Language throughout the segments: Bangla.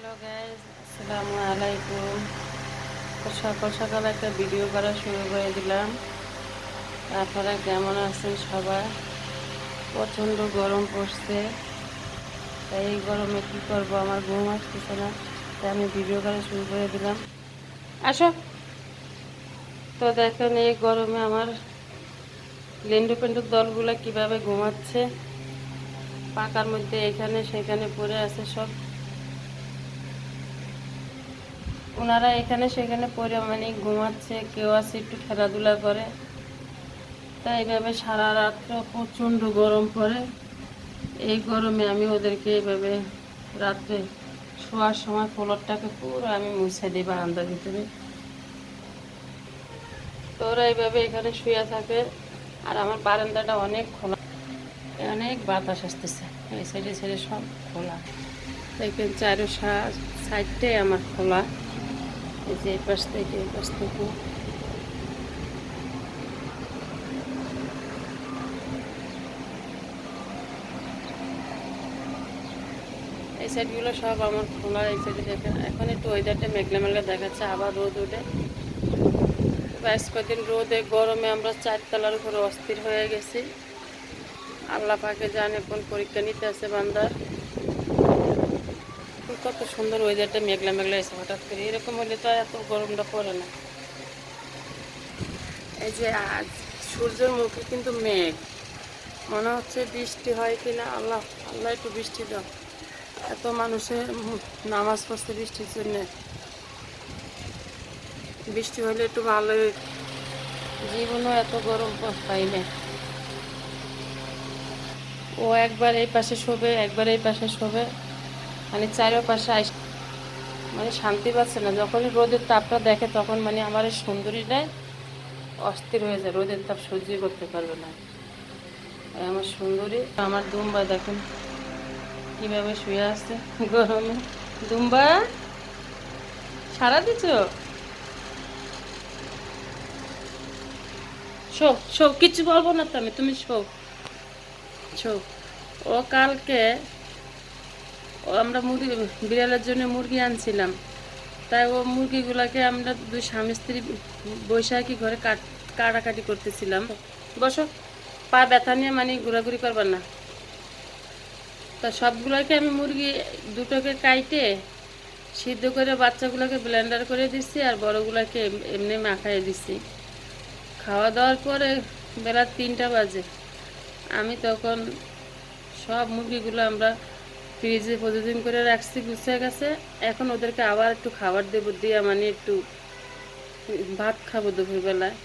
হ্যালো গাইস, আসসালামু আলাইকুম। তো সকাল সকাল একটা ভিডিও করা শুরু করে দিলাম। আপনারা কেমন আছেন সবাই? প্রচণ্ড গরম পড়ছে, তাই এই গরমে কী করবো, আমার ঘুম আসতেছে না, তাই আমি ভিডিও করা শুরু করে দিলাম। আসো। তো দেখেন এই গরমে আমার লেন্ডু পেন্ডুর দলগুলো কীভাবে ঘুমাচ্ছে, পাকার মধ্যে এখানে সেখানে পড়ে আছে সব। ওনারা এখানে সেখানে পড়ে মানে ঘুমাচ্ছে, কেউ আছে একটু খেলাধুলা করে। তাই এইভাবে সারা রাত্র প্রচণ্ড গরম পড়ে। এই গরমে আমি ওদেরকে এইভাবে রাত্রে শোয়ার সময় ফ্লোরটাকে পুরো আমি মুছে দিই বারান্দার ভিতরে। তো ওরা এইভাবে এখানে শুয়ে থাকে, আর আমার বারান্দাটা অনেক খোলা, অনেক বাতাস আসতেছে। এই সাইডে সাইডে সব খোলা, দেখেন চারো সাইডটাই আমার খোলা। এই যে এই পাশ থেকে এই পাশ থেকে এই সাইডগুলো সব আমার খোলা। এই সাইডে দেখেন এখন একটু ওয়েদারটা মেঘলা মেঘলা দেখাচ্ছে, আবার রোদ ওঠে। বেশ কদিন রোদে গরমে আমরা চারতলার উপরে অস্থির হয়ে গেছি। আল্লাহ পাকে জানে কোন পরীক্ষা নিতে আছে বান্দার। কত সুন্দর ওয়েদারটা মেঘলা মেঘলা এসে হঠাৎ করে, এরকম হলে তো এত গরমটা পড়ে না। এই যে আজ সূর্যের মুখে কিন্তু মেঘ, মনে হচ্ছে বৃষ্টি হয় কিনা। আল্লাহ আল্লাহ একটু বৃষ্টি দাও, এত মানুষের নামাজ পড়ছে বৃষ্টির জন্যে। বৃষ্টি হলে একটু ভালোই, জীবনও এত গরম পাই না। ও একবার এই পাশে শোবে, একবার এই পাশে শোবে, মানে চারো পাশে মানে শান্তি পাচ্ছে না। যখনই রোদের তাপটা দেখে তখন মানে আমার এই সুন্দরীটাই অস্থির হয়ে যায়, রোদের তাপ সহ্য করতে পারবে না। আমার সুন্দরী, আমার দুম্বা দেখুন কিভাবে শুয়ে আছে গরমে। দুম্বা সারা দিচ্ছ? শো শো, কিছু বলবো না তো আমি, তুমি শো শো। ও কালকে আমরা মুরগি, বিড়ালের জন্য মুরগি আনছিলাম, তাই ও মুরগিগুলাকে আমরা দুই স্বামী স্ত্রী বৈশাখী ঘরে কাটাকাটি করতেছিলাম। বসো, পা ব্যথা নিয়ে মানে ঘোরাঘুরি করবার না। তা সবগুলোকে আমি মুরগি দুটোকে কাইটে সিদ্ধ করে বাচ্চাগুলোকে ব্লেন্ডার করে দিচ্ছি, আর বড়গুলোকে এমনি মাখাই দিচ্ছি। খাওয়া দাওয়ার পরে বেলা 3টা বাজে, আমি তখন সব মুরগিগুলো আমরা ফ্রিজে প্রতিদিন করে রাখছি গুছিয়ে গেছে। এখন ওদেরকে আবার একটু খাবার দেবো, দিয়ে মানে একটু ভাত খাবো দুপুরবেলায়।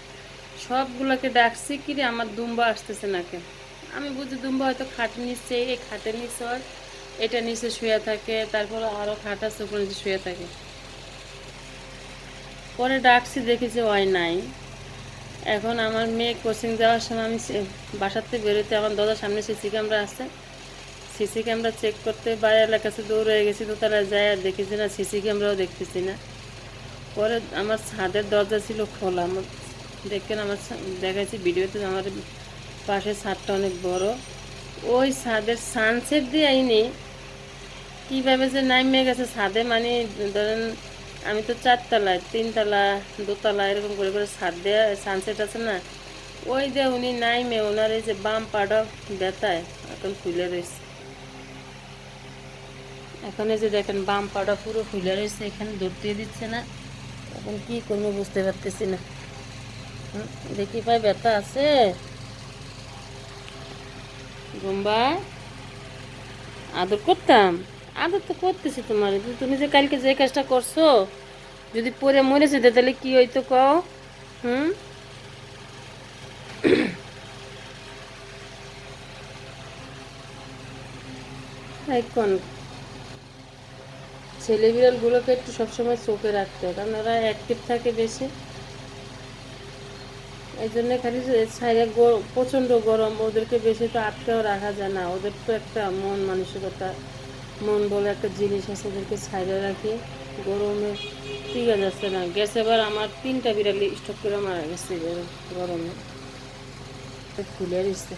সবগুলোকে ডাকছি, কিরে আমার দুম্বা আসতেছে না কেন। আমি বুঝি দুম্বা হয়তো খাটে নিচ্ছে, এই খাটের নিচে হয়, এটা নিচে শুয়ে থাকে, তারপর আরও খাট আছে উপরে নিচে শুয়ে থাকে। পরে ডাকছি, দেখি যে ওই নাই। এখন আমার মেয়ে কোচিং যাওয়ার সময় আমি বাসার থেকে বেরোতে আমার দাদার সামনে সিসি ক্যামেরা আছে, সিসি ক্যামেরা চেক করতে বাইরের কাছে দৌড় হয়ে গেছি। তো তারা যায় আর দেখেছি না, সিসি ক্যামেরাও দেখতেছি না। পরে আমার ছাদের দরজা ছিল খোলা, আমার দেখেন আমার দেখাচ্ছি ভিডিওতে, আমার পাশের ছাদটা অনেক বড়। ওই ছাদের সানসেট দিয়ে আইনি কীভাবে যে নামে গেছে ছাদে, মানে ধরেন আমি তো 4তলায়, 3তলা, 2তলা এরকম করে করে ছাদ দেওয়া সানসেট আছে না, ওই যে উনি নাইমে ওনার এই যে বাম পাটা ব্যথায় এখন ফুলে রয়েছে। এখন এই যে দেখেন বাম পাটা পুরো ফুলে রয়েছে, এখানে ধরতে দিচ্ছে না। এখন কি করবো বুঝতে পারতেছি না। দেখি পাই ব্যথা আছে। গুম্বা আদর করতাম, আদর তো করতেছি তোমার। তুমি যে কালকে যে কাজটা করছো, যদি পরে মরে যেতে তাহলে কি হইতো কও? হুম, এখন ছেলে বিড়ালগুলোকে একটু সবসময় চোখে রাখতে হয়, কারণ ওরা অ্যাক্টিভ থাকে বেশি। এই জন্য খালি ছাইরে প্রচণ্ড গরম, ওদেরকে বেশি তো আটকেও রাখা যায় না। ওদের তো একটা মন মানসিকতা, মন বলে একটা জিনিস আছে, ওদেরকে ছাইরে রাখি। গরমে টিকা যাচ্ছে না, গেছে এবার আমার 3টা বিড়ালি স্টক করে মারা গেছে গরমে, ফুলে দিচ্ছে।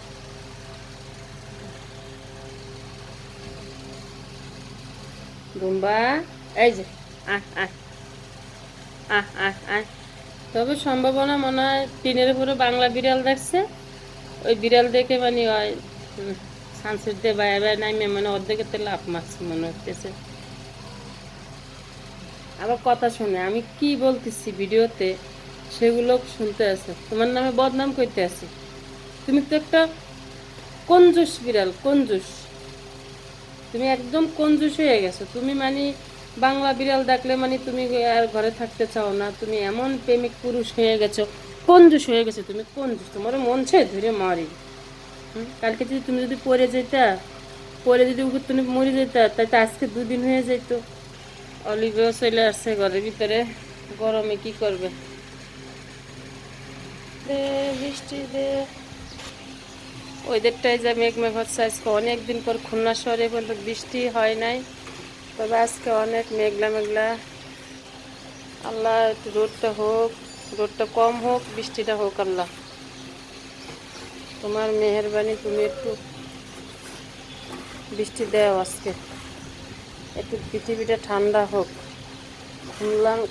গুম্বা এই যে আহ আহ আহ আহ আহ তবে সম্ভাবনা মনে হয় টিনের উপরে বাংলা বিড়াল দেখছে, ওই বিড়াল দেখে মানে ওই সানসেট দিয়ে বাইরে বাইরে নামে মানে অর্ধেকেতে লাফ মারছে মনে হচ্ছে। আবার কথা শুনে আমি কি বলতেছি ভিডিওতে সেগুলো শুনতে আছে, তোমার নামে বদনাম করতে আছে। তুমি তো একটা কঞ্জুস বিড়াল, কঞ্জুস। তুমি একদম কঞ্জুস হয়ে গেছো। তুমি মানে বাংলা বিড়াল দেখলে মানে তুমি আর ঘরে থাকতে চাও না, তুমি এমন প্রেমিক পুরুষ হয়ে গেছো, কঞ্জুস হয়ে গেছো তুমি, কঞ্জুস। তোমার মন ছে ধরে মারি। কালকে যদি তুমি যদি পড়ে যেতা, পরে যদি উপর তুমি মরে যেতা, তাই তো আজকে 2 দিন হয়ে যেত। অলিভেও চলে আসছে ঘরের ভিতরে, গরমে কি করবে। দে বৃষ্টি দে। ওয়েদারটাই যা মেঘ মেঘ হচ্ছে আজকে, অনেকদিন পর খুলনা শহরে পর্যন্ত বৃষ্টি হয় নাই, তবে আজকে অনেক মেঘলা মেঘলা। আল্লাহ একটু রোদটা হোক, রোদটা কম হোক, বৃষ্টিটা হোক। আল্লাহ তোমার মেহেরবানি, তুমি একটু বৃষ্টি দাও আজকে, একটু পৃথিবীটা ঠান্ডা হোক।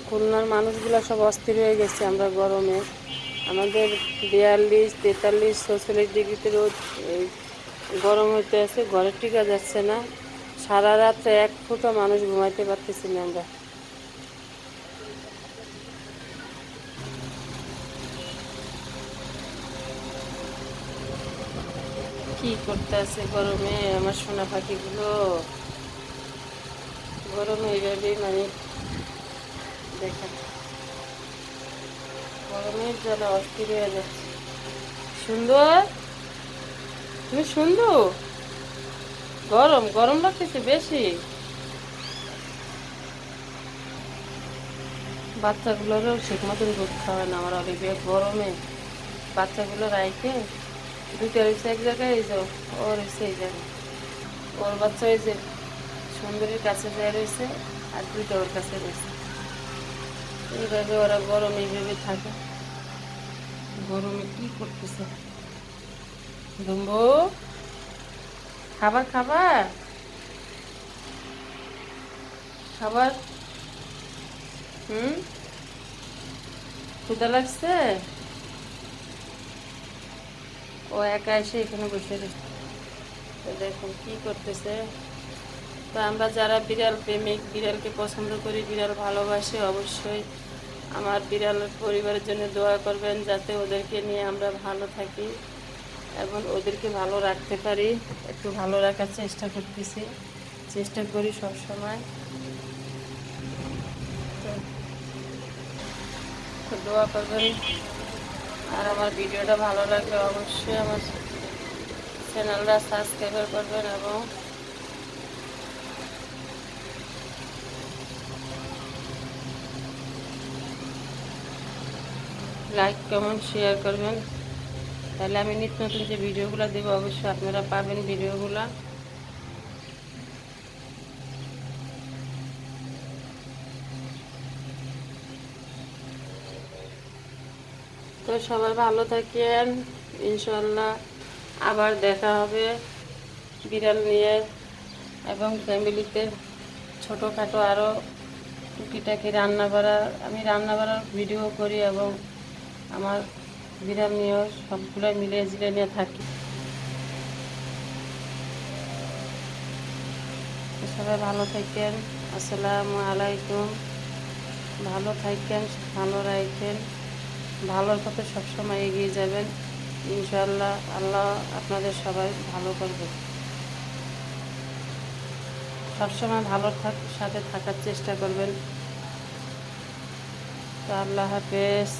খুলনার মানুষগুলো সব অস্থির হয়ে গেছে আমরা গরমে। আমাদের 42, 43, 44 ডিগ্রিতে রোদ, এই গরম হইতে আছে, ঘরে টিকা যাচ্ছে না। সারা রাত্রে এক ফোঁটা মানুষ ঘুমাইতে পারতেছি না আমরা। কি করতে আছে গরমে আমার সোনা পাখিগুলো, গরমে এইভাবেই মানে দেখা, গরমের জ্বালা অস্থির হয়ে যাচ্ছে। সুন্দর, তুমি সুন্দর। গরম গরম লাগতেছে বেশি। বাচ্চাগুলোরও ঠিক মতন দুধ খাওয়ায় না আমার অলিভিয়া, গরমে বাচ্চাগুলো রাইখে। দুইটা রয়েছে এক জায়গায়, এই যে ও রয়েছে এই জায়গায়, ওর বাচ্চা এই যে সুন্দরীর কাছে যায় রয়েছে, আর দুইটা ওর কাছে রয়েছে। এইভাবে ওরা গরমে এইভাবে থাকে। গরমে কি করতেছে ডুম্বু, খাবার খাবার খাবার, হুম, ক্ষুধা লাগছে। ও একা এসে এখানে বসে রয়েছে, তো দেখুন কি করতেছে। তো আমরা যারা বিড়াল প্রেমিক, বিড়ালকে পছন্দ করি, বিড়াল ভালোবাসি, অবশ্যই আমার বিড়ালের পরিবারের জন্য দোয়া করবেন, যাতে ওদেরকে নিয়ে আমরা ভালো থাকি এবং ওদেরকে ভালো রাখতে পারি। একটু ভালো রাখার চেষ্টা করতেছি, চেষ্টা করি সব সময়। তো দোয়া করবেন, আর আমার ভিডিওটা ভালো লাগলে অবশ্যই আমার চ্যানেলটা সাবস্ক্রাইব করবেন এবং লাইক কমেন্ট শেয়ার করবেন, তাহলে আমি নিত্য নতুন যে ভিডিওগুলো দেবো অবশ্যই আপনারা পাবেন ভিডিওগুলো। তো সবাই ভালো থাকেন, ইনশাল্লাহ আবার দেখা হবে বিড়াল নিয়ে এবং ফ্যামিলিতে ছোটোখাটো আরও টুকিটাকি রান্না করার, আমি রান্না করার ভিডিও করি এবং আমার বিড়াল নিয়েও সবগুলো মিলিয়ে জিলে নিয়ে থাকি। সবাই ভালো থাকেন, আসসালামু আলাইকুম। ভালো থাকেন, ভালো রাখেন, ভালোর পথে সবসময় এগিয়ে যাবেন ইনশাআল্লাহ। আল্লাহ আপনাদের সবাই ভালো করবে, সবসময় ভালো সাথে থাকার চেষ্টা করবেন। তো আল্লাহ হাফেজ।